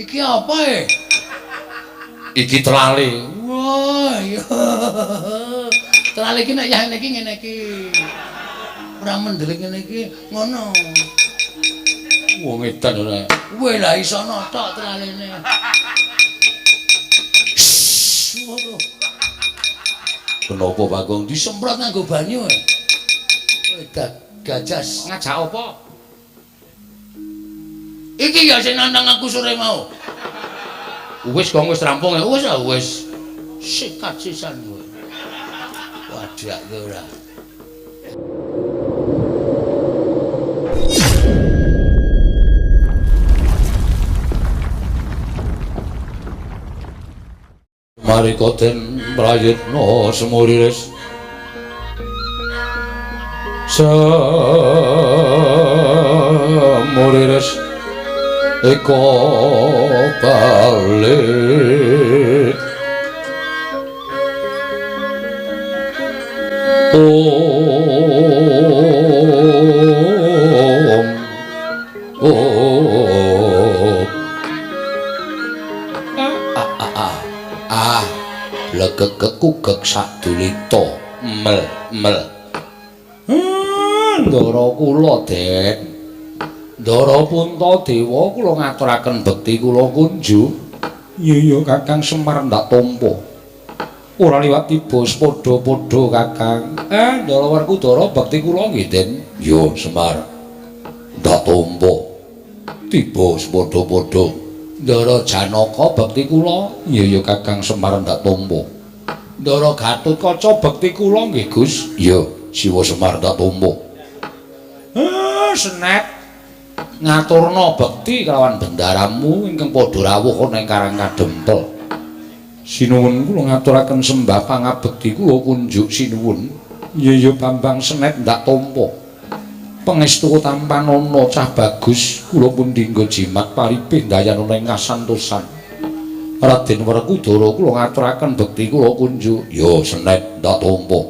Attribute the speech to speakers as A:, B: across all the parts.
A: Iki apa e?
B: Iki telale.
A: Wah, iya. Telale iki nek yahne iki ngene iki. Ora mendelik ngene iki ngono.
B: Wong edan ora.
A: Kowe lah iso notok telalene. Waduh.
B: Kenapa Bagong
A: Disemprot nganggo banyu e. Gajas
B: ngajak apa?
A: Iki ya sing nantang aku sore mau.
B: Wis kok wis rampung ya.
A: Wis. Sikat sisan kowe. Wadak kowe ora.
B: Mari koten prayitna semuriris. Semuriris eko balik. Legegekugek sadulita mel. Ndara kula Den. Ndara Puntadewa kula ngaturaken bekti kula kunjuk. Iya Kakang Semar ndak tampa. Ora liwat tiba padha-padha Kakang. Ndara Werkudara bekti kula nggih Den. Yo Semar. Ndak tampa. Tiba padha-padha. Ndara Janaka bekti kula. Iya Kakang Semar ndak tampa. Ndara Gatotkaca bekti kula nggih Gus. Iya, Siwa Semar ndak tampa. Senet ngaturna bekti kelawan bendaramu ingkang padha rawuh ana ing Karang Kadempel. Sinuwun kula ngaturaken sembah pangabekti kula kunjuk sinuwun. Iya Bambang Senet ndak tampa. Pangestu tampanana cah bagus kula pun dinggo jimat paripih dayana ing kasantosan. Raden Werkudara kula ngaturaken bekti kula kunjuk. Ya Senet ndak tampa.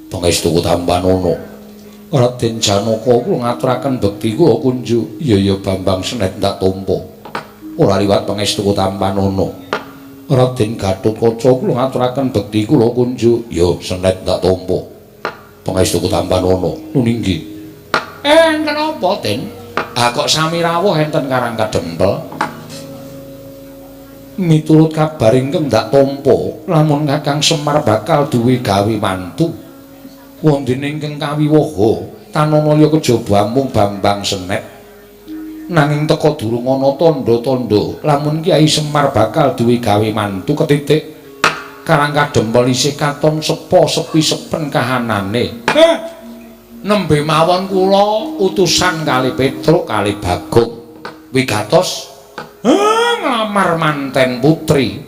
B: Pangestu tampanana Raden Janaka kula ngaturaken bekti kula kunjuk. Iya Bambang Senet ndak tampa. Ora liwat pangestu tampanana. Raden Gatotkaca kula ngaturaken bekti kula kunjuk. Ya Senet ndak tampa. Pangestu tampanana. Nuninggi. Enten apa, Den? Kok sami rawuh enten Karang Kadempel? Miturut kabar ingkang ndak tampa, lamun Kakang Semar bakal duwe gawe mantu. Wondene ingkang kawiwaha tananaya kejaba mung Bambang Senet. Nanging teka durung ana tandha-tandha lamun Kyai Semar bakal duwe gawe mantu ketitik Karang Kadempel isih katon sepi sepen kahanane. Nembe mawon kula utusan kali Petruk kali Bagong wigatos nglamar manten putri.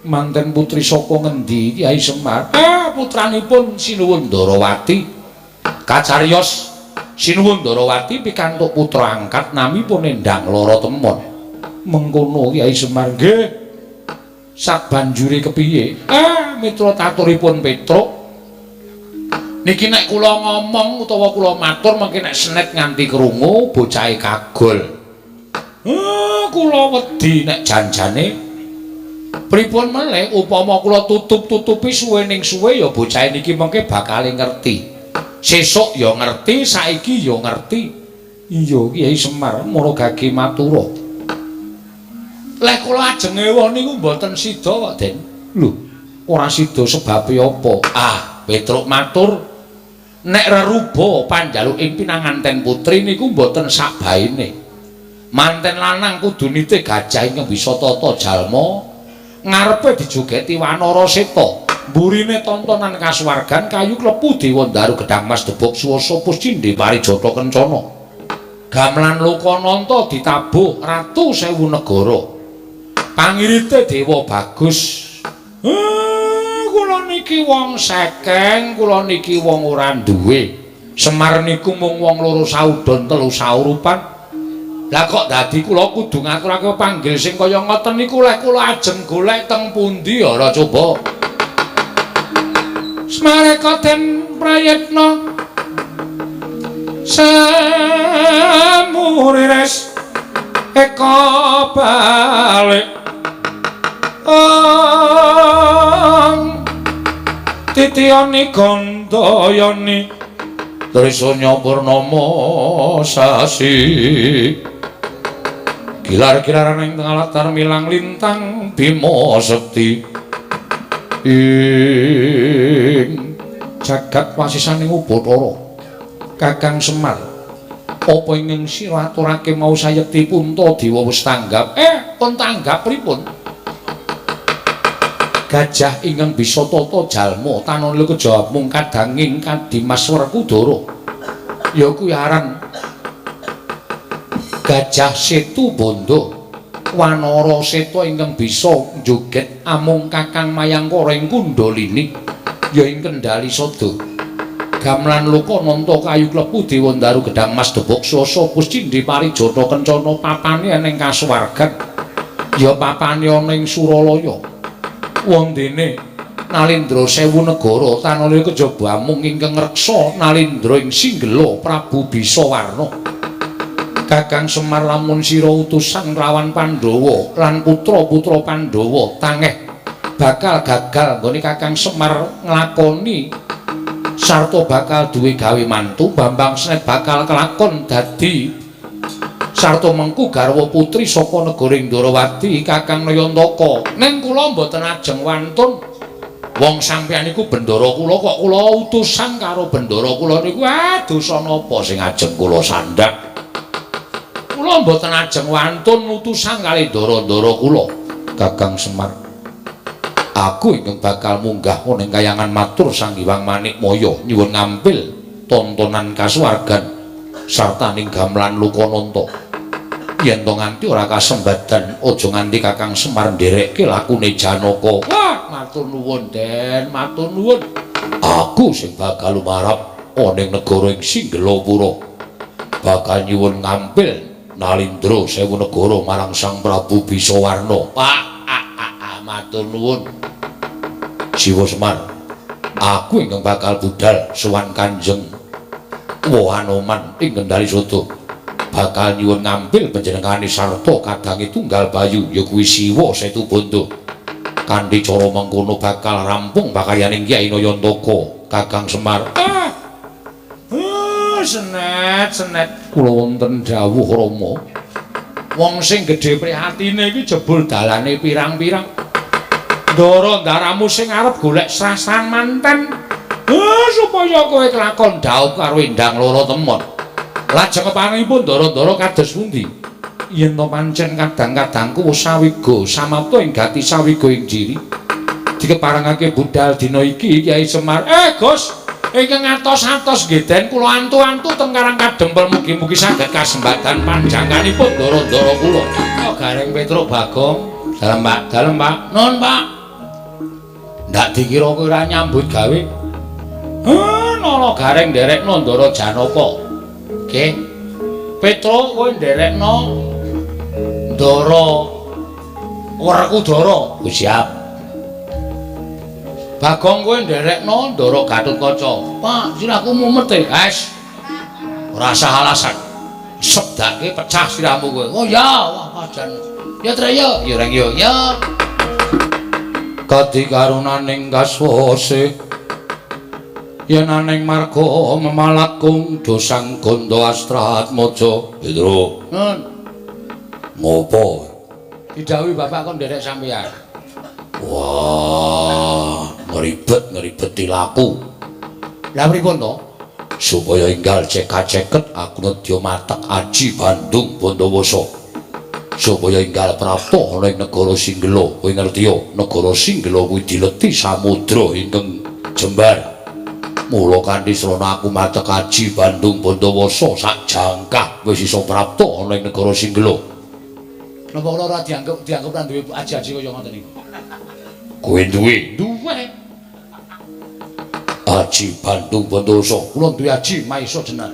B: Manten putri saka ngendi Kyai Semar? Putranipun Sinuwun Ndarawati. Kacariyos Sinuwun Ndarawati pikantuk putra angkat namipun Endang Lara Temon. Mengkono Kyai Semar nggih. Sabanjure kepiye? Mitra taturipun Petruk. Niki nek kula ngomong utawa kula matur mengki nek Senet nganti krungu bocahe kagol. Kula wedi nek janjane pripun meneh upama kula tutup-tutupi suwe ning suwe ya bocah niki mengke bakal ngerti. Sesuk ya ngerti, saiki ya ngerti. Iya Kyai Semar mara gage matura. Leh kula ajeng ewah niku mboten sida kok, Den. Lho, ora sida sebabe apa? Petruk matur nek reruba panjaluking pinanganten putri niku mboten sakbaene. Manten lanang kudu nitih gajah ingkang bisa tata jalma. Ngarepe dijogeti Wanara Seta, mburine tontonan kasuwargan kayu klepu Dewa Ndaru Gedhang Mas Debok Suwasa Puscindhe Parijata Kencana. Gamelan Lokananta ditabuh Ratu Sewu Negara. Pangirite Dewa Bagus. Kula niki wong sekeng, kula niki wong ora duwe. Semar niku mung wong loro saudon telu saurupan. Lah kok dadi kula kudu ngaturake panggil sing kaya ngoten niku leh kula ajeng golek teng pundi ora coba. Smareka den prayitna samuriris eka balik titiyani gandayani trisanya purnama sasi gilar-gilaran ing tengah latar milang lintang bima sekti ing jagat wasisaning Ubathara Kakang Semar apa ingkang sira aturake mau sayekti punta dewa wis tanggap pun tanggap pripun gajah ingkang bisa tata jalma tanana kejawab mung kadanging Kadimas Werkudara ya kuwi aran Gajah Setu Banda Wanara Seta ingkang bisa joget amung Kakang Mayangkara ing Kundalini ya ing Kendali Sada Gamelan Lokananta kayu klepu Dewa Ndaru Gedhang Mas Debok Swasa Puscindhi Parijata Kencana papane ana ing kasuwargan ya papane ana ing Suralaya wondene Nalindra Sewu Negara tanana kejaba amung ingkang ngreksa Nalindra ing Singgela Prabu Bisawarna Kakang Semar lamun sira utusan lawan Pandhawa lan putra-putra Pandhawa tangeh bakal gagal nggone Kakang Semar nglakoni sarta bakal duwe gawe mantu Bambang Snet bakal kelakon dadi sarta mengku garwa putri saka negara Indrawati Kakang Nayantaka ning kula mboten ajeng wantun wong sampeyan iku bendara kula kok kula utusan karo bendara kula niku dosa napa sing ajeng kula sandhak kula mboten ajeng wantun utusan kali ndara-ndara kula Kakang Semar aku ingkang bakal munggah ning kayangan matur Sang Hyang Manikmaya nyuwun ngampil tontonan kasuwargan sarta ning gamelan Lokananta yen to nganti ora kasembadan aja nganti Kakang Semar nderekke lakune Janaka wah matur nuwun Den matur nuwun aku sing bakal lumarap ning negara ing Singgelapura bakal nyuwun ngampil Nalindra Sewu Negara marang Sang Prabu Bisawarna matur nuwun Siwa Semar aku ingkang bakal budal sowan Kanjeng Wahanoman ing Kendali Sada bakal nyuwun ngampil panjenengane sarta kadange tunggal bayu ya kuwi Siwa Setu Banda kanthi cara mengkono bakal rampung pakaryaning Kyai Nayantaka Kakang Semar senet kula wonten dawuh Rama wong sing gedhe prihatine iki jebul dalane pirang-pirang Ndara ndaramu sing arep golek srasan manten supaya kowe kelakon dhaup karo Endang Loro Temon lajeng kepanipun ndara-ndara kados pundi yen to pancen kadang-kadangku sawiga samapta ing gati sawiga ing jiri dikeparengake budal dina iki Kyai Semar Gus ingkang atos-atos nggih Den kula antu-antu teng Karang Kadempel mugi-mugi saged kasembadan panjangkanipun ndara-ndara kula Gareng Petruk Bagong dalem Pak nun Pak ndak dikira kowe ora nyambut gawe nala Gareng nderekno Ndara Janaka nggih Petruk kowe nderekno Ndara Werkudara siap Bagong kowe nderekno Ndara Gatotkaca Pak siraku mumet ora usah alasan sebdake pecah siramu kowe oh ya wah pajan ya Traya ya Reng ya kadi karunaning kaswase yen aning marga memalakung dosang gondo Astratmaja Petruk nun ngopo didhawuhi bapak kon nderek sampeyan wah ngeribet laku lha pripun to supaya enggal cekak-ceket aku nedya matek aji Bandung Bandawasa supaya enggal prapta ana ing negara Singgela kowe ngerti ya negara Singgela kuwi dileti samudra ingkang jembar mula kanthi srana aku matek aji Bandung Bandawasa sak jangkah wis iso prapta ana ing negara Singgela napa kula ora dianggep lan duwe aji-aji kaya ngoten niku kowe duwe aji Bandung Bandawasa kula duwe aji Maisa Jenar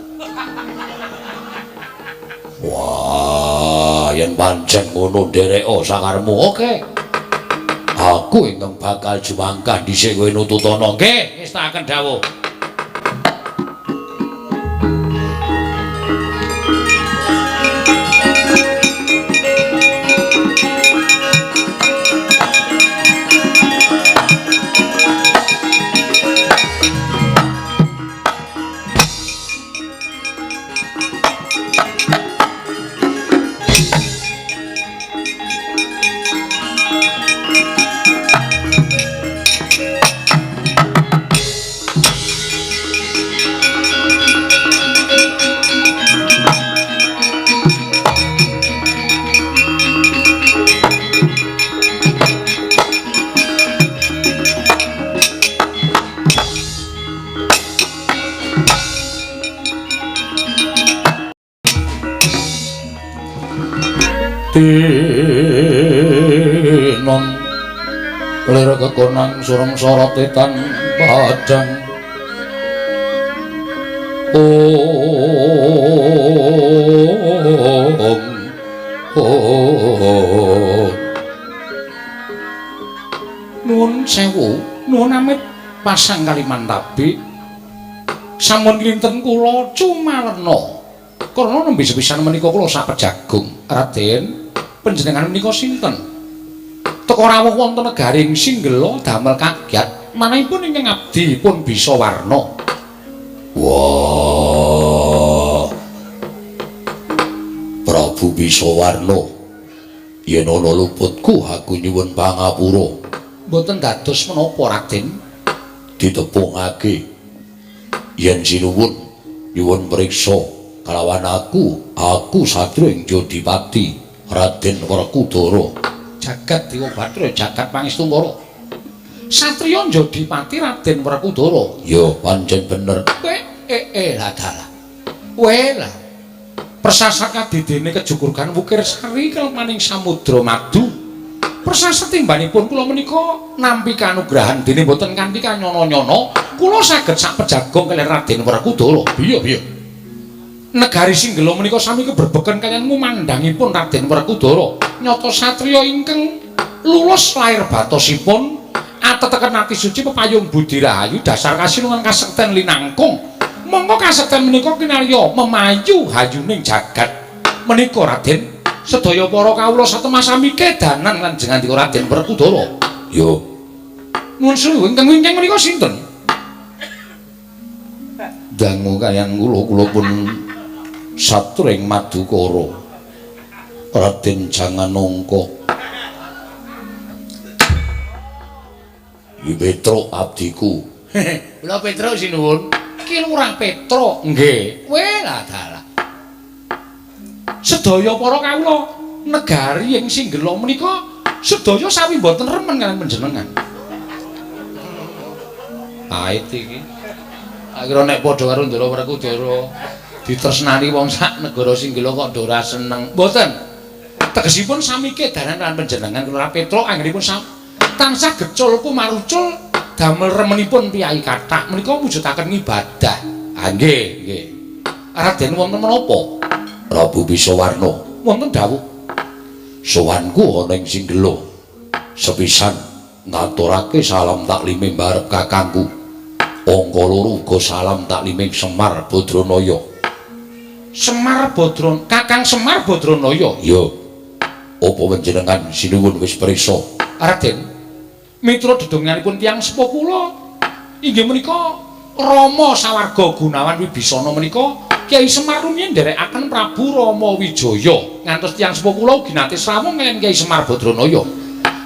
B: wah yen pancen ngono ndereka sakarmu oke aku ingkang bakal jumangkah dhisik kowe nututana nggih ngestaken dawuh Tinon lir kekonang sureng sorote tan padang Nuwun sewu, nuwun amit pasang Kalimantabi. Sampun kinten kula cumalena. Karena nembe sepisan menika kula sapejagung. Raden, panjenengan menika sinten? Teka rawuh wonten negaring Singgela damel kagyat, manahipun ingkang abdi pun bisa warna. Wah. Prabu Bisawarna. Yen ana luputku aku nyuwun pangapura. Mboten dados menapa Raden? Ditepungake. Yen sinuwun nyuwun priksa kalawan aku Satria Jodipati Raden Werkudara. Jagat Dewa Bathara jagat Pangestungkara. Satria Jodipati Raden Werkudara. Ya pancen bener. Lah dalah. Wela. Persasat kadidene kejukurgan Wukir Sari kelemaning Samudra Madu. Persasat timbanipun kula menika nampi kanugrahan dene mboten kanthi kanyono-nyono, kula saged sapejagung kaliyan Raden Werkudara. Iya. Negari Singgela menika sami keberbeken kaliyan ngumandhangipun Raden Werkudara. Nyata satriya ingkang lulus lair batosipun ateteken ati suci pepayung budi rahayu dasar kasinungan kasekten linangkung. Monggo kasekten menika kinarya memayu hayuning jagat. Menika Raden sedaya para kawula satemasami kedanan Kanjeng Andika Raden Werkudara. Yo. Nuwun sewu ingkang wingking menika sinten? Dangu kaliyan kula pun Satring Madukara. Raden Janganangka. Iki Petruk abdiku. Kula Petruk sinuwun. Ki Lurah Petruk. Nggih. Wela dalah. Sedaya para kawula negari ing Singgela menika sedaya sawi mboten remen kaliyan panjenengan. Ait iki. Akira nek padha karo Ndara Werkudara ditresnani wong sak negara Singgela kok ora seneng. Mboten. Tegesipun sami kedanan lan panjenengan Lurah Petruk anggenipun tansah gecul kumarucul damel remenipun piyai kathah menika mujudaken ibadah. Ah nggih. Raden wonten menapa? Prabu Bisawarna wonten dawuh sowanku ana ing Singgela sepisan ngaturake salam taklime mbarep kakangku angka loro uga salam takliming Semar Badranaya. Kakang Semar Badranaya. Ya apa panjenengan sinuwun wis priksa Raden mitra dedonganipun tiyang sepuh kula inggih menika Rama Sawarga Gunawan Wibisana menika Kyai Semar rumiyin nderekaken Prabu Rama Wijaya ngantos tiyang sepuh kula ugi nate srawung kaliyan Kyai Semar Badranaya.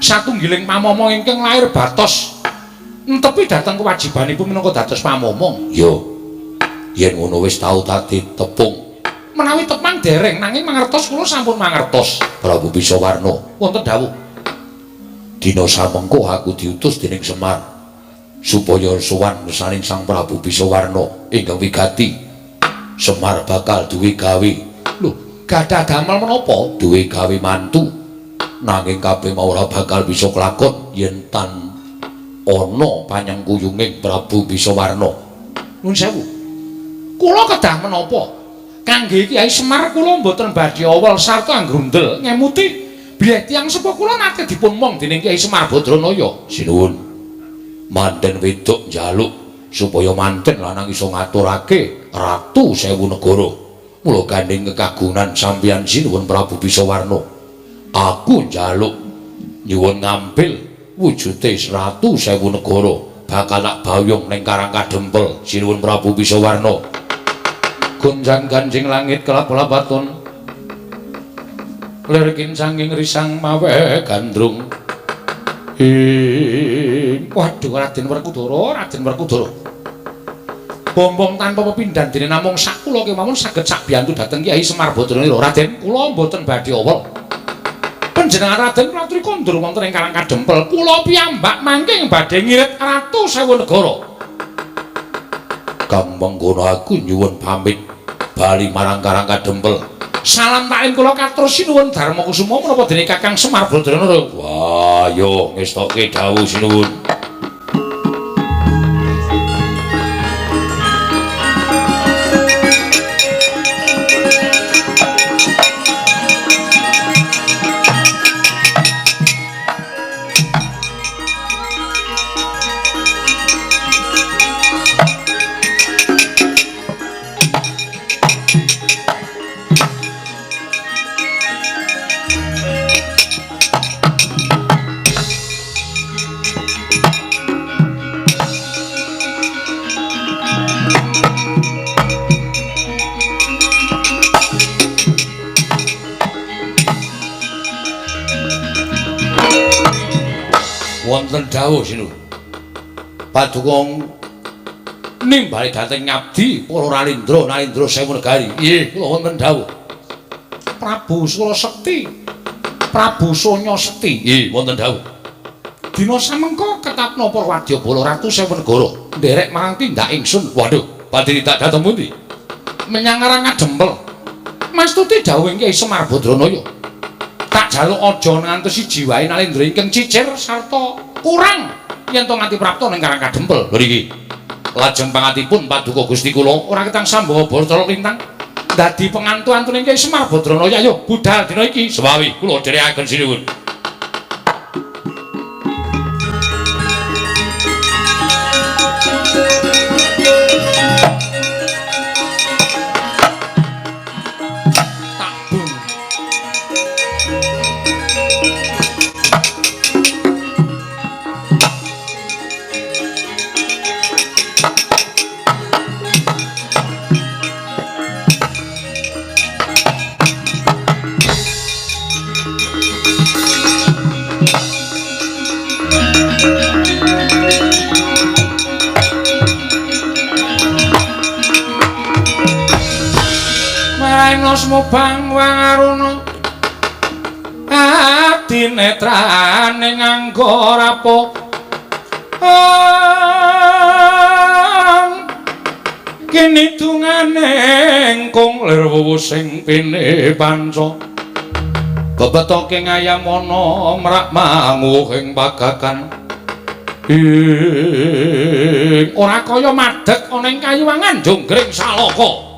B: Satunggiling pamomong ingkang lair batos netepi dhateng kewajibanipun minangka dados pamomong. Yo. Yen ngono wis tau tadi tepung. Menawi tepang dereng nanging mangertos kula sampun mangertos. Prabu Bisawarna wonten dawuh. Dina samengko aku diutus dening Semar supaya sowan saning Sang Prabu Bisawarna ingkang wigati. Semar bakal duwe gawe. Lho, gadah damel menapa? Duwe gawe mantu. Nanging kabeh mau ora bakal bisa kelakon yen tan ana panyengkuyunging Prabu Bisawarna. Nuwun sewu. Kula kedah menapa? Kangge Kyai Semar kula mboten badhe awal sarta anggrundel ngemuti bilih tiyang sepuh kula nate dipun mong dening Kyai Semar Badranaya. Sinuwun. Manten wedok njaluk supaya manten lanang iso ngaturake Ratu Sewu Negara. Mula gandeng kekagunan sampeyan sinuwun Prabu Bisawarna. Aku njaluk nyuwun ngambil wujude Ratu Sewu Negara bakal tak bayung ning Karang Kadempel sinuwun Prabu Bisawarna. Gonjang ganjing langit kelap-kelapaton. Lirkin sanging risang mawe gandrung. Waduh Raden Werkudara. Bombong tanpa pepindhan dene namung sak kula kemawon saged sak biyantu dhateng Kyai Semar Badranaya. Raden, kula mboten badhe awel. Panjenengan Raden klaturi kondur wonten ing Karang Kadempel. Kula piyambak mangking badhe ngirit Ratu Sewu Negara. Kang mengkono aku nyuwun pamit bali marang Karang Kadempel. Salam taklim kula katur sinuwun Darma Kusuma menapa dene Kakang Semar Badrana. Wah, yo ngestokke dawuh sinuwun. Wonten dawuh sinuwun. Paduka nimbali dhateng ngabdi para Nalindra Sewu Negari. Nggih, kula wonten dawuh. Prabu Surasekti, Prabu Sonya Sekti. Nggih, wonten dawuh. Dina samengko ketapna para Wadyabala Ratu Sewu Negara nderek marang tindak ingsun. Waduh, badhe tindak dhateng pundi? Menyang Karang Kadempel. Mastuti dawuh Kyai Semar Badranaya. Tak jaluk aja ngantos siji wae Nalindra ingkang cicir sarta kurang yen to nganti prapta ning Karang Kadempel. Lho niki. Lajeng pangatipun Paduka Gusti kula ora ketang sambanga Bathara Lintang dadi pengantu-antune Kyai Semar Badranaya. Ayo budal dina iki sewawi kula dherekaken sinuwun. Mubang wangaruna ati netrane nganggo rapo kini tungane engkong lir wuwu sing pine panca bebetoke ngayam ana mrak manguh ing pagakan ora kaya madeg ana ing kayuwangan jonggring salaka.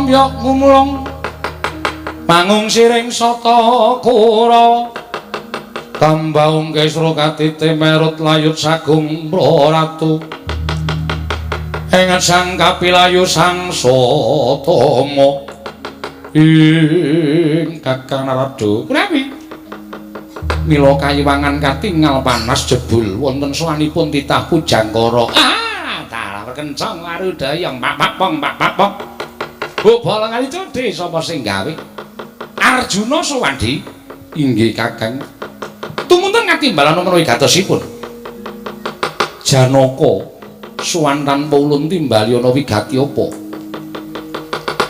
B: Mbok ngumulung pangung siring sata kura tambaung kesra katite merut layut sagung praratu ing sang kapilayu sang satama ing Kakang Narada prawi mila kayuwangan katingal panas jebul wonten sowanipun titah pujangkara talar kencang warudaya pak-pak-pong Bu bolongan itu de sapa sing gawe? Arjuna Sawandi. Inggih Kakang. Tumunten ngatimbalan menawi gatosipun. Janaka sowan tanpa ulun timbali ana wigati apa?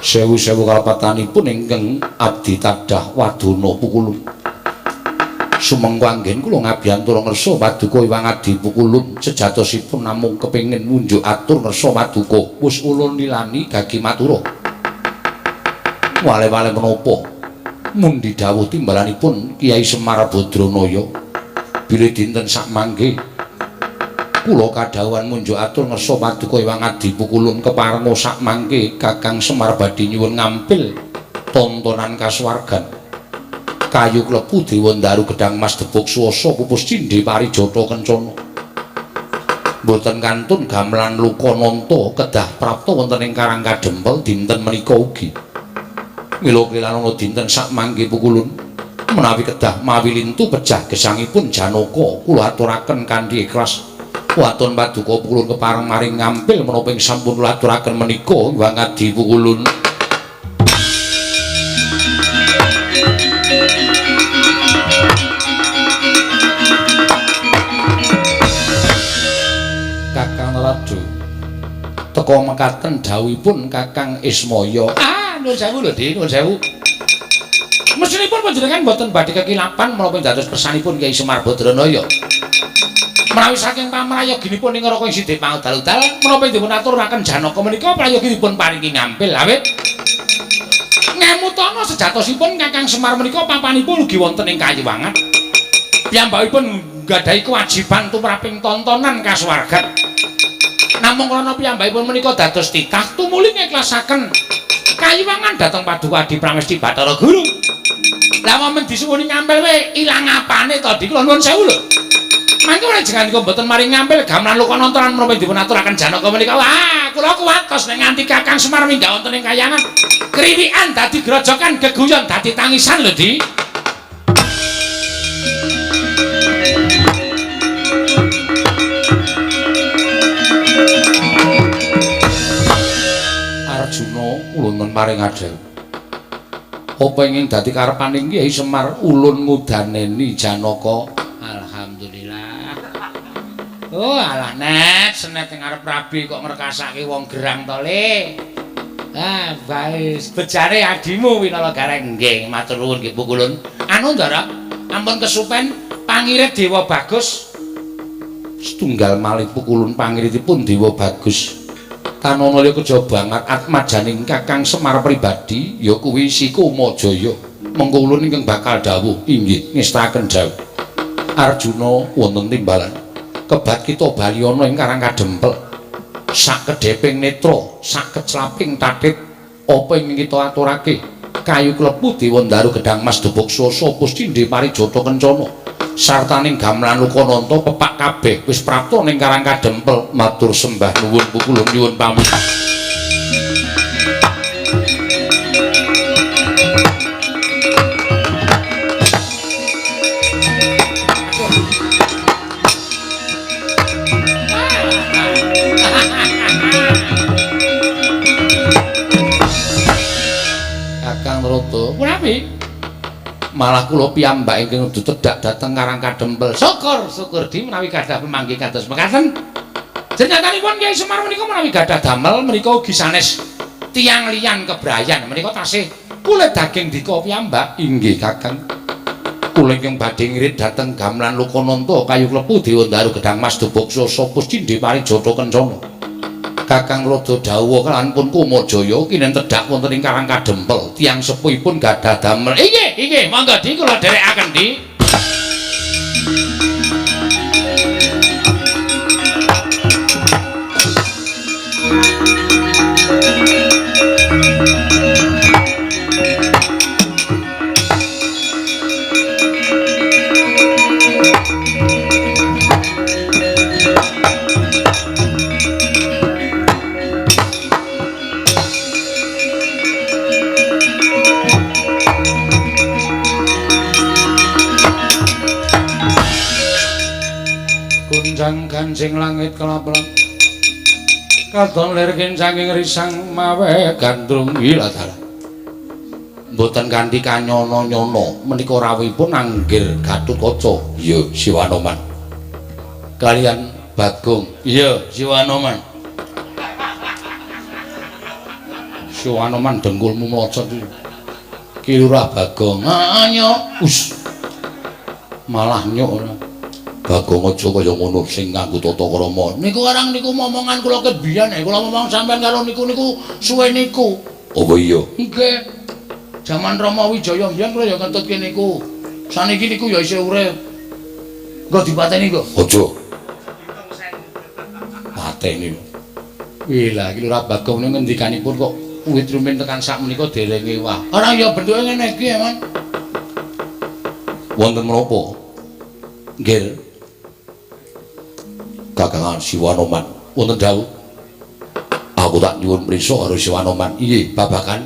B: Sewu-sewu kalepatanipun ingkang abdi tadah wadana pukulun. Sumengko anggen kula ngabiyantura ngersa paduka Iwang Adi pukulun sejatosipun namung kepengin ngunjuk atur ngersa paduka wis ulun nilani gagi matura. Wale-wale menapa mundi dawuh timbalanipun Kyai Semar Badranaya bilih dinten sakmangke kula kadhawuhan munjuk atur ngersa paduka Iwang Adi pukulun keparenga sakmangke Kakang Semar badhe nyuwun ngampil tontonan kasuwargan kayu klepu Dewa Ndaru Gedang Mas Debuk Swasa Pupus Cindhe Parijata Kencana Boten kantun gamelan Lukananta kedah prapta wonten ing Karang Kadempel dinten menika ugi. Mila kelan ana dinten sak mangke pukulun menawi kedah mawi lintu pejah gesangipun Janaka kula aturaken kanthi ikhlas. Waton paduka pukulun kepareng maring ngampil menapa ing sampun kula aturaken menika wangadi pukulun. Radu teka mekaten dawuhipun Kakang Ismaya. Nuwun sewu lho, Dik, nuwun sewu. Mesinipun panjenengan mboten badhe kekilapan menapa dados kersanipun Kyai Semar Badranaya. Menawi saking pamrayoginipun ing Raka Sidhe Pangudal-udal menapa dipun aturaken Janaka menika prayoginipun paringi ngampil awit ngemutana sejatosipun Kakang Semar menika papanipun ugi wonten ing Kayuwangan. Piyambakipun nggadahi kewajiban tumraping tontonan kasuwargan. Namung krana piyambakipun menika dados titah tumuli ngikhlasaken Kayuwangan dhateng Paduka Adi Pramesti Bathara Guru. Lah momen disuwuni ngampil wae ilang apane to Dik, kula nuwun sewu lho. Mangke panjenengan mboten maring ngampil gamelan Lukananta lan menapa dipun aturaken Janaka menika. Wah, kula kuwatos nek nganti Kakang Semar minggah wonten ing Kahyangan. Kriwikan dadi grojokan, geguyon dadi tangisan lho, Dik. Arjuna ulun maring adel. Apa ingin dadi karepaning Kyai Semar ulun ngudaneni Janaka? Alhamdulillah. Oh, alah net senet ing arep rabi kok ngrekasake wong gerang to, Le. Ah, baes bejare adimu Winala Gareng. Nggih, matur nuwun nggih Pukulun. Anu Ndara, ampun kesupen pangirit Dewa Bagus. Setunggal malih Pukulun pangiritipun Dewa Bagus. Tananaya kejabangat atmajaning Kakang Semar pribadi ya kuwi Sikumajaya. Mengko ulun ingkang bakal dawuh inggih ngestaken dawuh. Arjuna wonten timbalan. Kebat kita bali ana ing Karang Kadempel. Sak kedheping netra, sak keclaping tatit apa ing kita aturake. Kayu klepu Dewa Ndaru Gedang Mas Debuksa sapa Cindhe Parijata Kencana. Sartaning gamelan Lukananta pepak kabeh wis prapta ning Karang Kadempel. Matur sembah nuwun Pukulun nyuwun pamit. Kakang Rata, punapi? Malah kula piyambak ingkang ditedak dhateng Karang Kadempel. Syukur di menawi gadah pemanggi kados mekaten. Jenenganipun Kyai Semar menika menawi gadah damel menika ugi sanes tiyang liyan kebrayan menika tasih kulit daging dika piyambak. Inggih Kakang. Kula ingkang badhe ngirit dhateng gamelan Lukananta kayu klepu Dewa Ndaru Gedang Mas Debuksa sapa Cindhe Parijata Kencana. Kakang Rada dawuh kaliyan pun Kumajaya kinen tedhak wonten ing Karang Kadempel. Tiyang sepuhipun gadah damel. Inggih, monggo Di kula dherekaken Di. Ganjing langit kelap-kelap katon lir kincanging risang mawe gandrung iladara mboten kanthi kanyono-nyono menika rawuhipun anggir Gatotkaca. Iya Siwanoman kalian Bagong. Iya Siwanoman. Siwanoman dengkulmu mlocot iki Lurah Bagong. Nyok malah nyok ora Bagong aja kaya ngono sing nganggo tata krama. Niku arang niku momongan kula kebiyen, kula ngomong sampean karo niku suwe niku. Apa iya? Nggih. Jaman Rama Wijaya mbiyen kula ya ngentutke niku. Saniki niku ya isih urip. Engko dipateni kok. Aja. Pateni. Wila iki Lurah Bagong niku ngendikanipun kok uwit rumin tekan sak menika derenge wah. Arang ya bentuke ngene iki, Man. Wonten menapa? Nggih. Kakangan Siwanoman wonten dawuh. Aku tak nyuwun prisa karo Siwanoman. Inggih, babakan.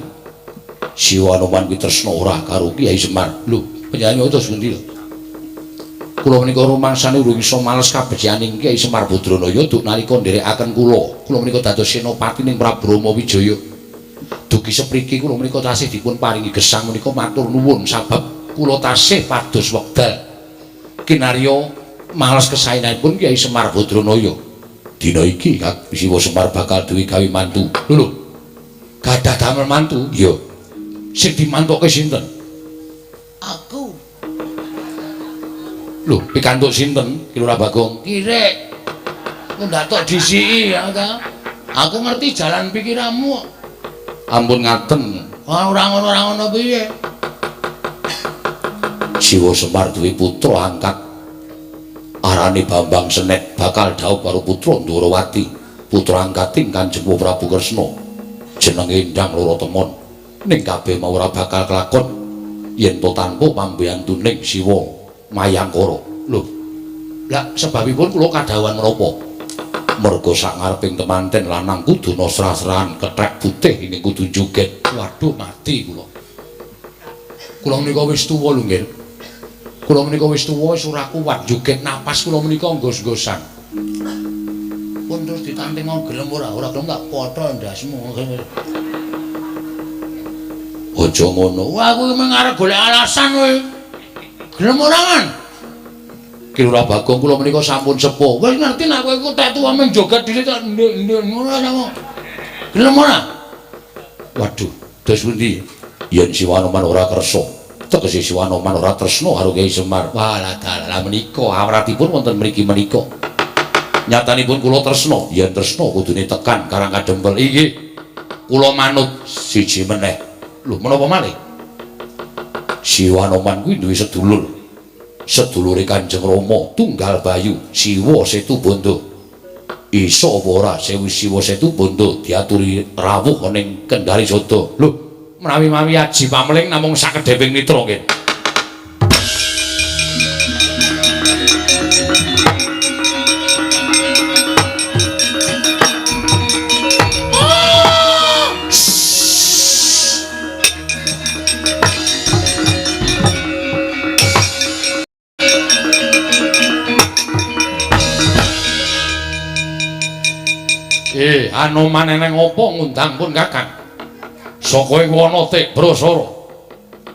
B: Siwanoman kuwi tresna ora karo Kyai Semar. Lho, penyanyi terus ngendi lho? Kula menika rumangsane urung iso males kabecianing Kyai Semar Badranaya duk nalika nderekaken kula. Kula menika dados senopati ning Prabu Rama Wijaya. Dugi sepriki kula menika tasih dipun paringi gesang menika matur nuwun sabab kula tasih pados wekdal kinarya males kesaenanipun Kyai Semar Badranaya. Dina iki Kak Siwa Semar bakal duwe gawe mantu. Lho. Gadah damel mantu? Iya. Sing dimantuke sinten?
A: Aku.
B: Lho, pikantuk sinten? Ki Lurah Bagong.
A: Kirek. Ku ndak tok disiki ya ta. Aku ngerti jalan pikiranmu.
B: Ampun ngaten.
A: Ora ngono piye?
B: Siwa Semar duwe putra angkat arane Bambang Senet bakal dhaup karo putra Ndrawati, putra angkating Kanjeng Prabu Kresna. Jenenge Endang Loro Temon. Ning kabeh mau ora bakal kelakon yen to tanpa pambiyantuning Siwa Mayangkara. Lho. Lah sebabipun kula kadhawuhan menapa? Merga sak ngareping temanten lanang kudu sra-srahan kethek putih ing kudu joget. Waduh mati kula. Kula menika wis tuwa lho nggih. Kula menika wis tuwa wis ora kuat joget napas kula menika nggos-nggosan. Pun terus ditanting mau gelem ora gelem tak potho ndasmu. Aja ngono. Wah aku mung arep golek alasan kowe. Gelem ora kan? Ki Lurah Bagong kula menika sampun sepuh. Wis ngerti nek kowe iku tak tuwa mung joget dhisik tak ndek ngono sama. Gelem ora? Waduh, dos pundi? Yen Siwanoman ora kersa tegese Siwanoman ora tresna karo Kyai Semar. Walah dalah menika awratipun wonten mriki menika. Nyatanipun kula tresna, yen tresna kudune tekan Karang Kadempel. Inggih. Kula manut siji meneh. Lho menapa malih? Siwanoman kuwi duwe sedulur. Sedulure Kanjeng Rama Tunggal Bayu, Siwa Setubanda. Iso apa ora Sewu Siwa Setubanda diaturi rawuh ning Kendari Sada. Lho, menawi-mawi aji pameling namung sakedheping mitra nggih. Anoman eneng apa ngundang pun Kakang? Saka ing wana Tik Brasara.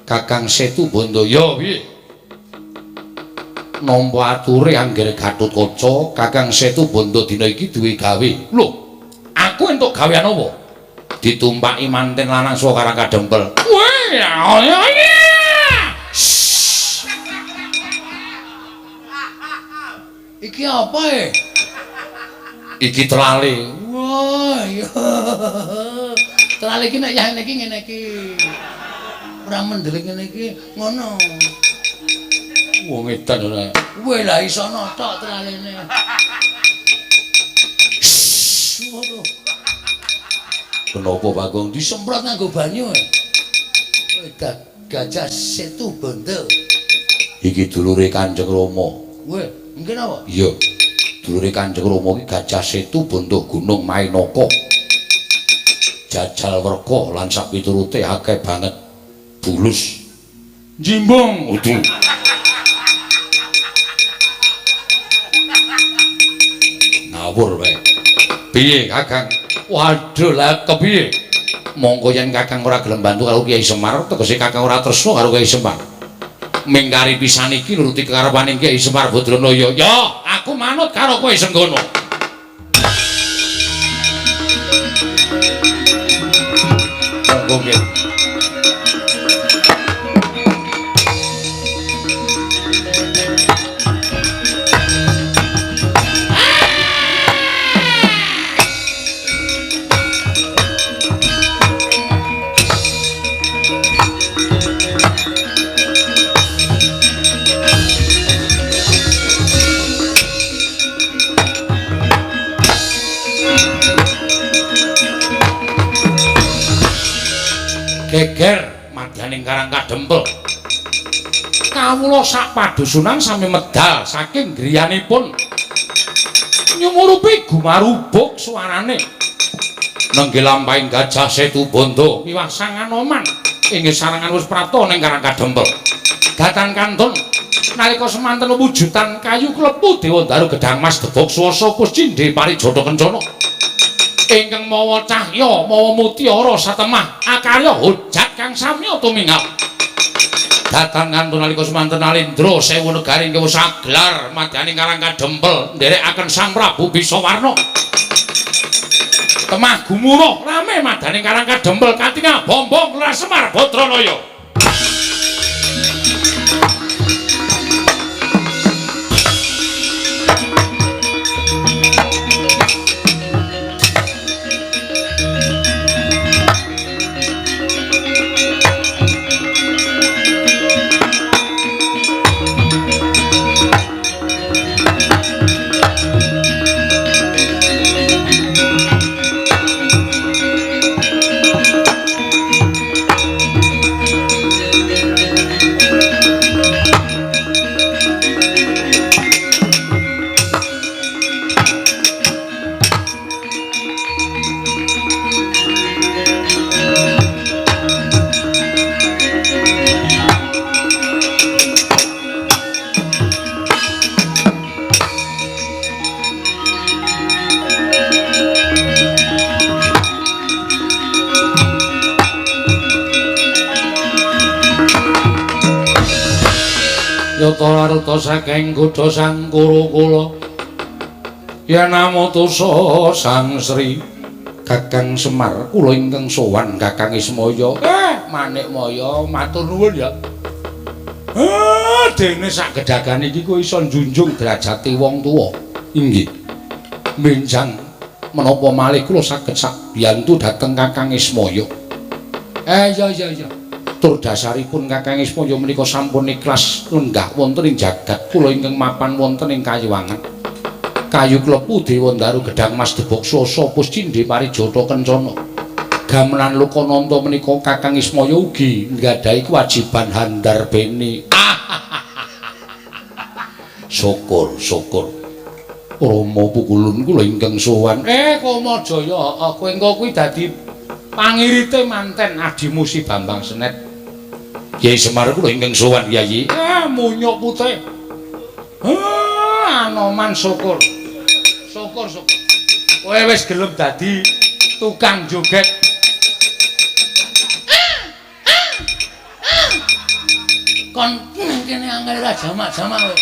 B: Kakang Setubanda ya piye? Nampa ature anggere Gatotkaca, Kakang Setubanda dina iki duwe gawe. Lho, aku entuk gawean apa? Ditumpaki manten lanang saka Karang Kadempel. Weh, ya.
A: Iki apa e?
B: Iki telale.
A: Wah, iya. Telale iki nek yah ngene iki. Ora mendelik ngene iki ngono.
B: Wong edan ora.
A: Kowe lah iso notok telalene. Waduh.
B: Kenapa Bagong
A: Disemprot nganggo banyu e. Gajah Setubanda.
B: Iki dulure Kanjeng Rama.
A: Weh, mungkin apa?
B: Iya. Dulure Kanjeng Rama iki Gajah Setubanda Gunung Mainaka. Jajal werka lan sak piturute akeh banget. Bulus. Jimbong udu. Ngawur wae. Piye Kakang? Waduh lah kepiye? Monggo yen Kakang ora gelem bantu karo Kyai Semar, tegese Kakang ora tresna karo Kyai Semar. Mingkari pisan iki nuruti kekarepaning Kyai Semar Badranaya. Ya, aku manut karo kowe senggono. Monggo nggih. Geger madyaning Karang Kadempel. Kawula sak padusunan sami medal saking griyanipun nyumurupi gumarubuk suarane nenggih lampahing Gajah Setubanda miwah Sang Anoman inggih sarangan wis prapta ning Karang Kadempel datan kantun nalika semanten wujudan kayu klepu Dewandaru Gedhang Mas Debok Swasa Puscindhe Parijata Kencana ingkang mawa cahya mawa mutiara satemah akarya hojat kang samya tumingap datan kantun nalika semanten Alendra Sewu Negari ingkang saglar madyaning Karang Kadempel nderekaken Sang Prabu Bisawarna temah gumuruh rame madaning Karang Kadempel katingal bombong Lurah Semar Badranaya. Yata larta saking kutha Sang Kurakula yen namutusa Sang Sri Kakang Semar kula ingkang sowan Kakang Ismaya Manikmaya matur nuwun ya dene sak gedhagan iki kowe iso njunjung derajate wong tuwa inggih menjang menapa malih kula saged biyantu dhateng Kakang Ismaya iya tur dasaripun Kakang Ismaya menika sampun ikhlas lenggah wonten ing jagat kula ingkang mapan wonten ing Kayuwangen kayu klepu Dewandaru Gedhang Mas Debok Swasa Puscindhe Parijata Kencana gamelan Lokananta menika Kakang Ismaya ugi nggadahi kewajiban handarbeni syukur Rama Pukulun kula ingkang sowan Kamajaya kowe engko kuwi dadi pangirite manten adimu Si Bambang Senet Kyai Semar kula ingkang sowan Yayi. Munyuk putih. Anoman syukur. Syukur. Kowe wis gelem dadi tukang joget. Kon kene angel ra jamak-jamak kowe.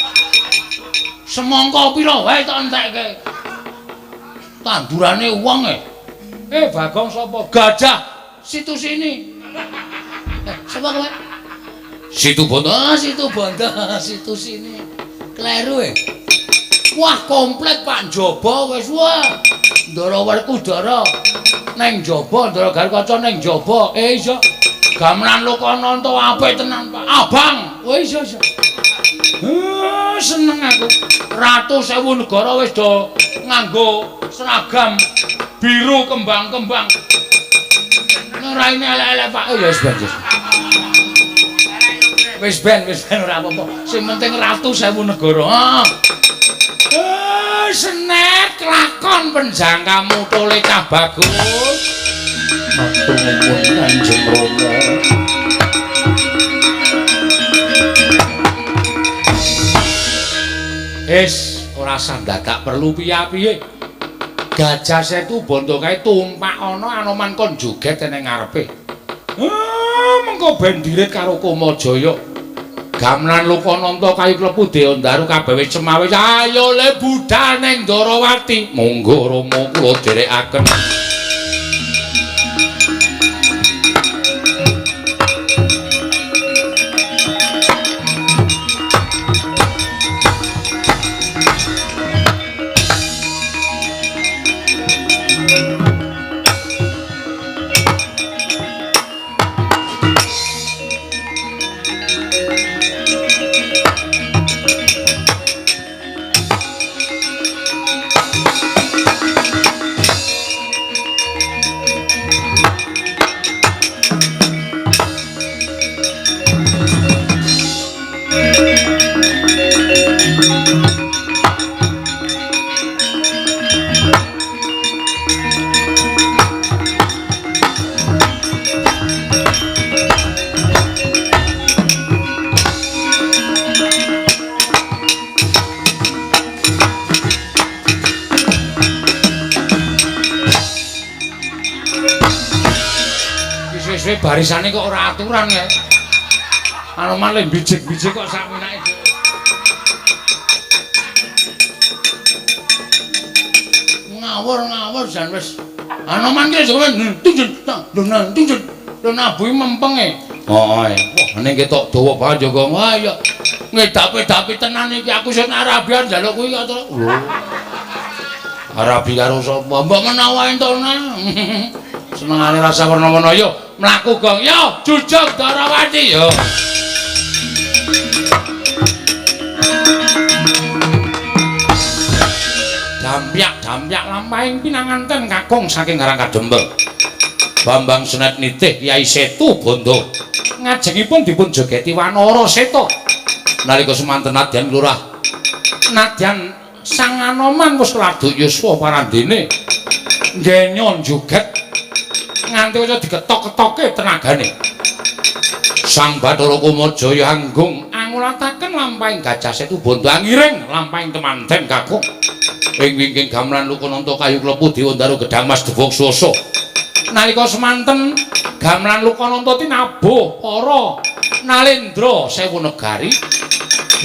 B: Semangka pira wae tak entekke. Tandurane wong Bagong sapa? Gajah situ sini. Sapa kowe? Situbanda. Situ sini. Kleru Wah, komplit Pak Njaba wis wah. Ndara Werkudara ning njaba, Ndara Garkaca ning njaba. Iya. Gamelan Lokananta apik tenan, Pak. Abang. Iya. Seneng aku. Ratu Sewu Negara wis do nganggo seragam biru kembang-kembang. Ngeraine elek-elek, Pak. Ya wis ben. Wis ben ora apa-apa. Sing penting Ratu Sewu Negara. Senet lakon penjangkamu tole cah bagus. Matur nuwun Kanjeng Rama. Ora sandadak perlu piye-piye. Gajah Setubanda kae tumpak ana Anoman kon joget ning ngarepe. Mengko ben dirit karo Kamajaya. Gamelan Lokananta kayu klepu Dewandaru kabeh wis cemawis. Ayo le budal ning Ndarawati. Monggo Rama kula dherekaken. suwe barisane kok ora aturan ya. Anoman le bijik-bijik kok sak minake dhewe. Ngawur jan wis. Anoman ki sampeyan tunjun. Nabu mempeng e. Wah, ning ketok dawa banget Joko. Wah ya ngedapi-dapi tenan iki aku sing Arabian njaluk kuwi kok to. Lho. Arabi karo sapa? Mbok menawa entona. Senengane rasa warna-warna yo mlaku gong yo jujug Darawati yo. Dampyak lampahing pinanganten kakung saking Karang Kadempeng. Bambang Senet nitih Kyai Setu Bondo ngajengipun dipun jogeti Wanara Seta nalika semanten nadyan lurah nadyan sang Anoman wis laduk yuswa parandene ngenyon joget nganti kaya diketok-ketoke tenagane Sang Bathara Kumajaya anggung angulataken lampahing Gajah Setu Bondo angiring lampahing temanten kakung ing wingking gamelan Lukananta kayu klepu Dewandaru Gedhang Mas Debok Swasa nalika semanten gamelan Lukananta tinabuh para Nalendra Sewu Negari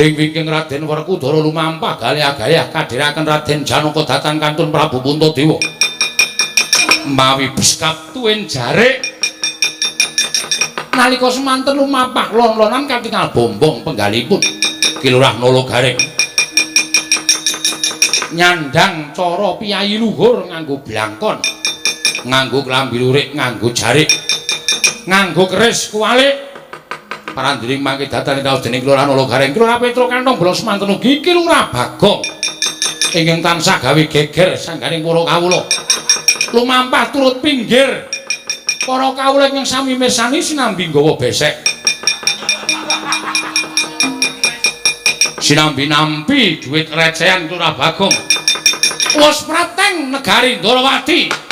B: ing wingking Raden Werkudara lumampah galih-galih kadhiraken Raden Janaka dhateng kantun Prabu Puntadewa mawi beskap tuwin jarik nalika semanten lumampah lon-lonan katingal bombong penggalipun Kilurah Nalagaring nyandang cara piyayi luhur nganggo blangkon nganggo klambi lurik nganggo jarik nganggo keris kuwalik parandiring mangke datane kaos dening Kilurah Nalagaring Kilurah Petro Kantong Bala semanten ugi Kilurah Bagong ingkang tansah gawe geger sangganing para kawula lumampah turut pinggir para kawula ingkang sami mirsani sinambi nggawa besek sinambi nampi dhuwit recehan Kilurah Bagong wis prateng negari Ndarawati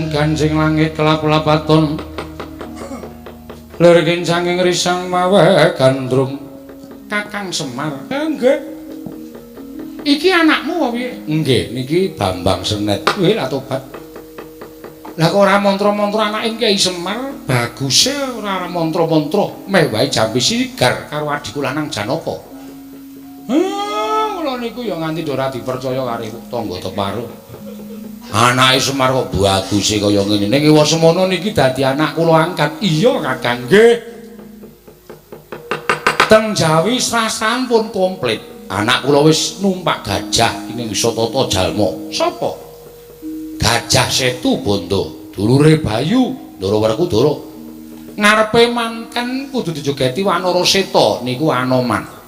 B: Ganjing langit kelap-lapaton lirgin sanging risang mawe gandrung Kakang Semar nggih iki anakmu piye nggih niki Bambang Senet kuwi lha tobat lah kok ora mantra-mantra anake Kyai Semar baguse ora mantra-mantra meh wae jampi sigar karo adiku lanang Janaka kula niku ya nganti ora dipercaya karo tangga teparo anake Semar kok baguse kaya ngene ning iwa semono niki dadi anak kula angkat iya Kakang nggih teng Jawi srasan pun komplit anak kula wis numpak gajah ing Wisatata Jalma sapa Gajah Setu Bondo dulure Bayu Ndara Werkudara ngarepe manten kudu dijogeti Wanara Seta niku Anoman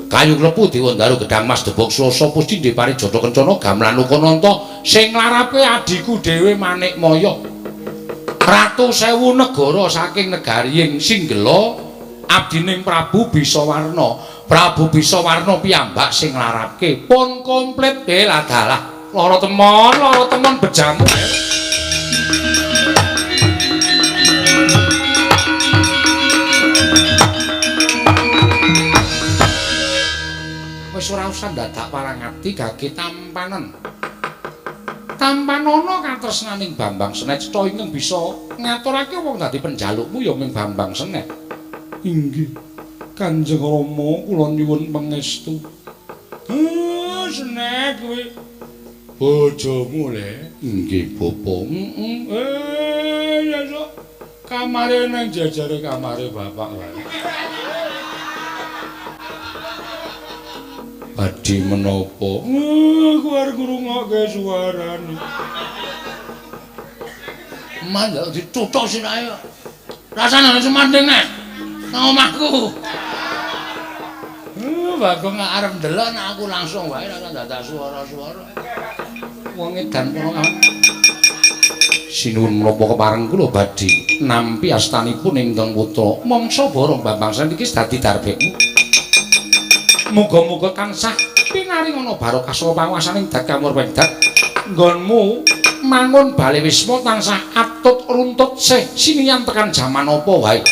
B: kayu klepu Dewandaru Gedhang Mas Debok Swasa Pusti Depari Jata Kencana gamelan Lukananta sing nglarapke adiku dhewe Manikmaya Ratu Sewu Negara saking negaring Singgela abdining Prabu Bisawarna Prabu Bisawarna piyambak sing nglarapke pun komplit lah dalah lara temon bejamu wis ora usah dadak parangati gage tampanan. Tampanana katresnaning Bambang Senet cetha ingkang bisa ngaturake wong dadi penjalukmu ya mung Bambang Senet. Inggih. Kanjeng Rama kula nyuwun pangestu. Senet kuwi bojomu le. Nggih, Bapak. Ya esuk kamare nang jajare kamare bapak wae. Badhe menapa? Aku arep ngrungokke suarane.
A: Mandek dicucuk sirahe. Rasane semanding nek nang omahku. Bagong arep ndelok nek aku langsung wae ora dadak swara-swara. Wong edan kula
B: sinuwun menapa kepareng kula badhe nampi astanipun ingkang putra mangsa bareng Bambang Srendiki dadi darbekmu. Muga-muga tansah pinaringana barokah saha panguwasaning Dakamur Wendat nggonmu mangun bale wisma tansah atut runtut sih sinian tekan jaman apa wae.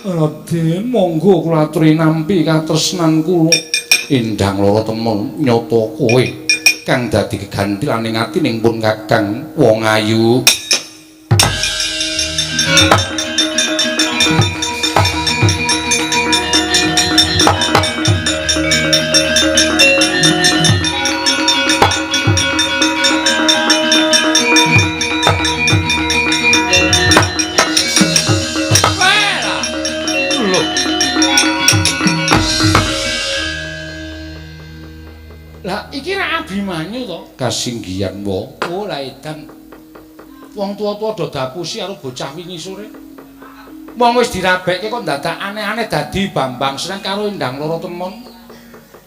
B: Raden monggo kula aturi nampi katresnan kula endang lara temen nyata kowe kang dadi kegantilaning atining pun Kakang wong ayu.
A: Abimanyu to
B: kasinggihan wa
A: oh la edan wong tuwa-tuwa do dapusi karo bocah wingi sore wong wis dirabekke kok dadak aneh-aneh dadi Bambang Sreng karo Endang Loro Temon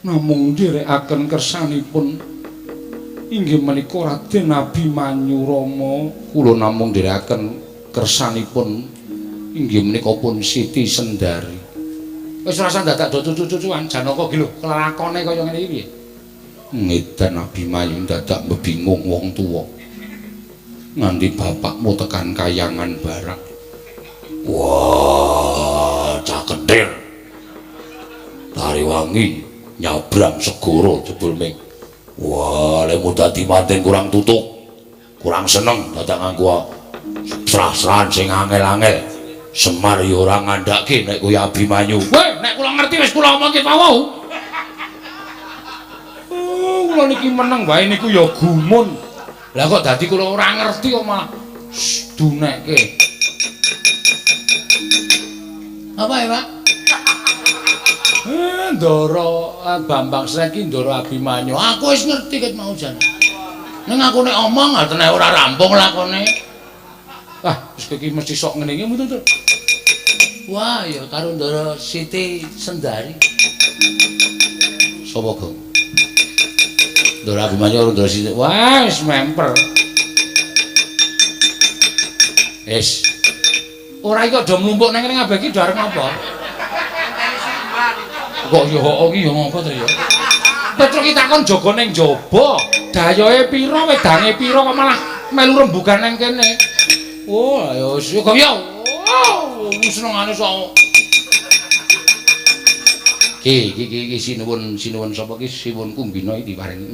B: namung nderekaken kersanipun inggih menika Raden Abimanyu Rama kula namung nderekaken kersanipun inggih menika pun Siti Sendari
A: wis rasa dadak do cucu-cucuan Janaka ki lho kelakone kaya ngene iki piye
B: ngedan Abimanyu dadak mbingung wong tuwa nganti bapakmu tekan kayangan barang. Wah, cah kentir Tariwangi nyabrang segara jebul ming. Wah, lemu dadi manten kurang tutuk kurang seneng dadak nganggo serah-serahan sing angel-angel. Semar ya ora ngandhake nek kowe Abimanyu.
A: Weh, nek kula ngerti wis kula omongke wau.
B: Kula niki meneng wae niku ya gumun.
A: Lah kok dadi kula ora ngerti kok malah dunekke. Apa ya, Pak? Ndara Bambang Sreng ki Ndara Abimanyu. Aku wis ngerti ket mau jan. Ning aku nek omong atene ora rampung lakone.
B: Ah, wis iki mesti sok ngene iki mutun.
A: Wah, ya karo Ndara Siti Sendari.
B: Sapa, Gong? Ndara Abimanyu karo Ndara Siti. Wah, wis memper. Wis.
A: Ora iki aja mlumpuk nang kene ngabeh iki do arep ngapa?
B: Kok ya kok iki ya ngapa to ya? Petro ki takon jaga ning jaba. Dayoe pira, wedange pira kok malah melu rembugan nang kene.
A: Oh, ya wis kok ya. Oh, wis senengane sok.
B: Iki sinuwun sapa ki sinuwun Kumbina iki diparing.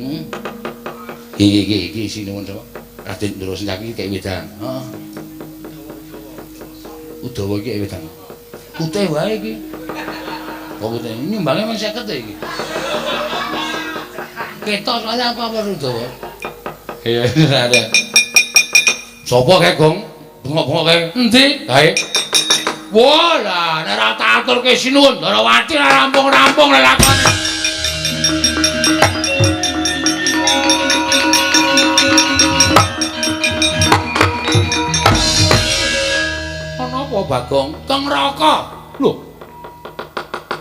B: Iki sinuwun sapa? Raden Ndara Sencaki kek wedan.
A: Heeh.
B: Udawa iki wedan.
A: Putih wae iki.
B: Kok putih
A: Nyumbange men 50 ta iki. Ketok soalnya apa Udawa?
B: Iya, ada. Sapa kek, Gong? Bengok-bengok kek.
A: Endi?
B: Kae.
A: Wah lah, nek ora tak aturke sinuwun, Darawati ora rampung-rampung lelakone.
B: Ana apa, Bagong?
A: Teng neraka.
B: Lho.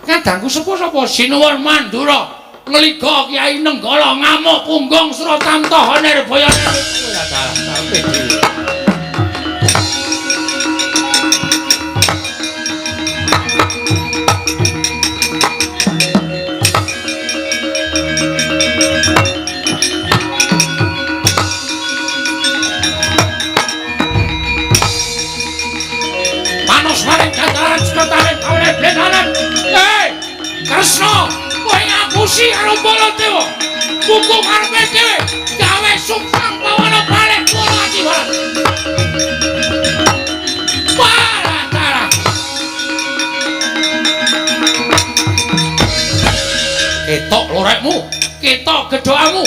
A: Kadangku sapa sinuwun Mandura, ngliga Kyai Nenggala ngamuk punggung Suratamta Nirbayana. Ora dalah sampe dhewe. Kresna, kowe ngapusi karo Baladewa. Buku karepe dhewe gawe suksang bawana balik kula ati balas. Balatara. Ketok lorekmu, ketok gedhokamu.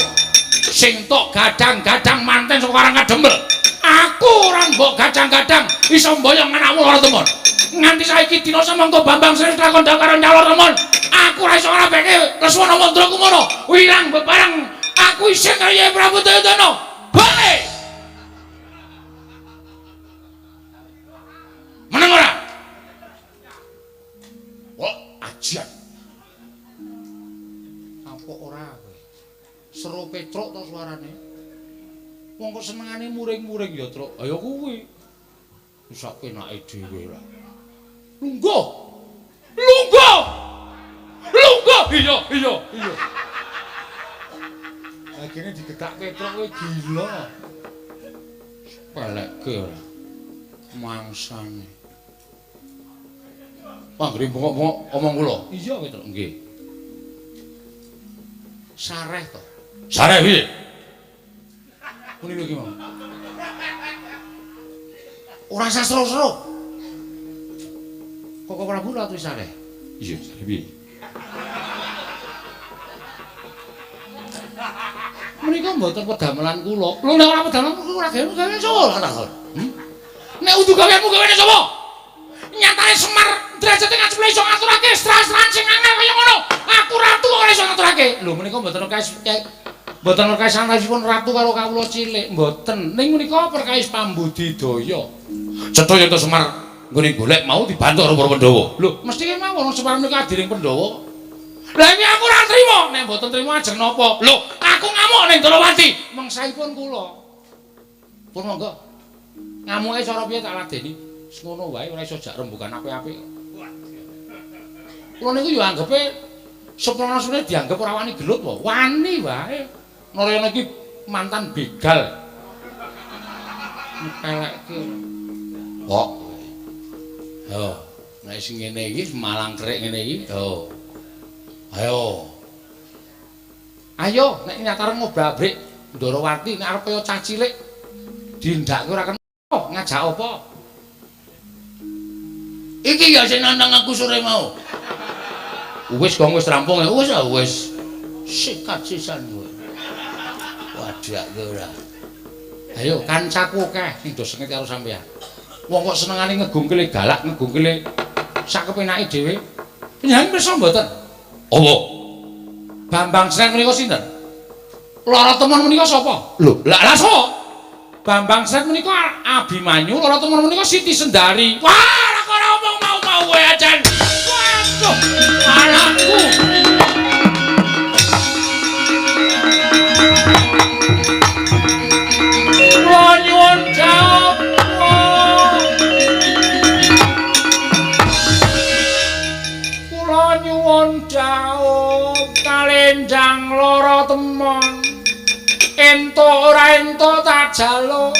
A: Sing tok gadang-gadang manten saka Karang Kadempel. Aku ora mbok gadang-gadang iso mboyong anakmu lara temon. Nganti saiki dina semengko Bambang Sri takon karo nyalor temon. Aku ora iso ngrapeke Leswana Mandra kumono. Wirang bebareng aku isin karo Yai Prabu Jayadana. Bae. Meneng ora? Wah, ajian. Apa ora kowe? Seru Petruk to suarane. Wong kok senengane muring-muring ya, Truk. Ayo kuwi. Wis sak penake dhewe lah. Lungguh. Lungguh. Lungguh. Iya, iya, iya. Akhirnya digedak Petruk kowe gila. Pelekke ora. Mangsane. Panggri bengok-bengok omong kula. Iya, Petruk, nggih. Sareh to. Sareh piye? Muni lho ki mau. Ora usah seru-seru. Kok Prabu lha tulis sareh. Iya, sareh piye? Menika mboten pedamelan kula. Lho nek ora pedamelan kula ora gawe sapa takon. Nek udu gaweanmu gaweane sapa? Nyatane Semar derajate ngacepule iso ngaturake stra-stran sing angel kaya ngono. Aku ratu ora iso ngaturake. Lho menika mboten mboten perkais sanèsipun ratu karo kawula cilik, mboten. Ning menika perkais pambudidaya. Cetha yen Semar nggone golek mau dibantu karo para Pandhawa. Lho, mesti ki mawon Semar menika adiring Pandhawa. Lah iki aku ora trima, nek mboten trima ajeng napa? Lho, aku ngamuk ning Darawati, mangsaipun kula. Pun monggo. Ngamuke cara piye tak ladeni? Wis ngono wae ora iso jak rembugan apik-apik. Kula niku yo anggepe sepronasune dianggep ora wani gelut wae. Wani wae. Narayana iki mantan begal. Pelekke. Kok. Yo, nek sing ngene iki malang kerik ngene iki. Yo. Ayo. Ayo nek nyatareng ngobrak-abrik Ndarawati nek arep kaya cah cilik dindakke ora kena ngajak apa? Iki ya sing nantang aku sore mau. Wis kok wis rampung ya. Wis. Sikat sisan kowe. Wadak kowe ora. Ayo kancaku akeh sing do sengit karo sampean. Wong kok senengane ngegungkile galak, ngegungkile sak kepenake dhewe. Panjenengan pirsa mboten? Apa? Bambang Sren menika sinten? Lara temon menika sapa? Lho, lha sapa? Bambang Sren menika Abimanyu, lara temon menika Siti Sendari. Wah, kok ora omong mau kowe ajan. Waduh, anakku. Nyuwun jawab. Kula nyuwun jawab kalenjang lara temon. Ento ora ento tak jaluk.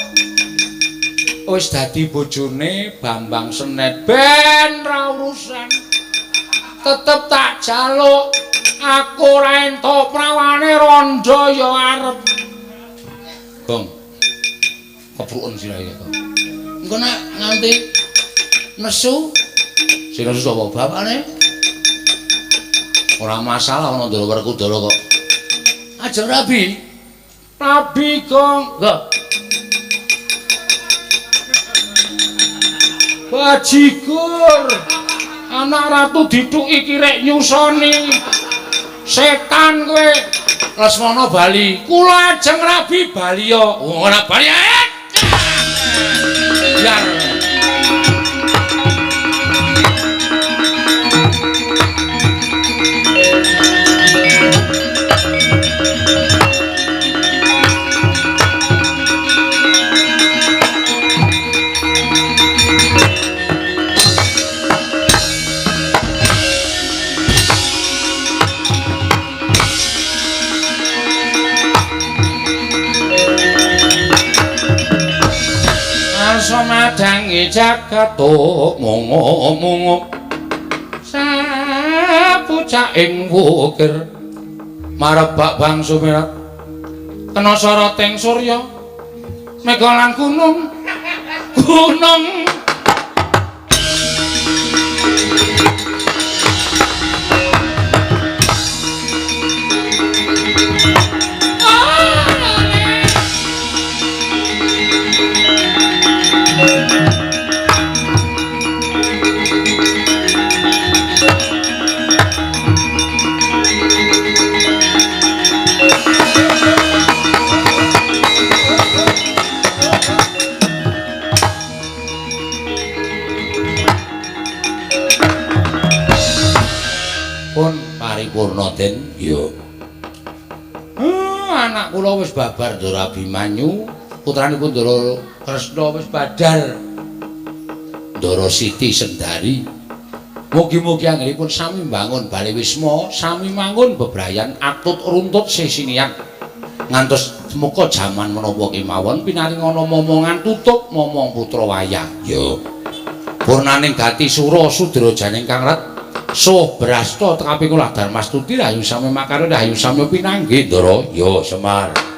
A: Wis dadi bojone Bambang Senet ben ra urusan. Tetep tak jaluk. Aku ora ento prawane rondo ya arep. Gong. Kepruken sirahe kok. Engko nek nganti nesu sing nesu sapa bapakne? Ora masalah ana Ndara Werkudara kok. Ajeng Rabi. Rabi Gong. Lho. Bajigur. Anak ratu dituki kirek nyusoni. Setan kowe. Lesmana Bali. Kula ajeng Rabi Bali ya. Ora Bali ae. Biar madangi jagat mongo-mongo sapucak ing wukir marebak bang sumirat kena soroting surya megalang gunung Den? Ya. Anak kula wis babar Ndara Abimanyu, putranipun Ndara Kresna wis badar. Ndara Siti Sendari. Mugi-mugi anggenipun sami mbangun Bali Wisma, sami mangun bebrayan atut runtut sesinian. Ngantos muka jaman menapa kemawon pinaringana momongan tutup momong putra wayang. Ya. Purnaning gati sura sudrajaning kang rat soh brasta tekapi kula Darmastuti rahayu sami makarya rahayu sami pinanggih Ndara. Ya Semar.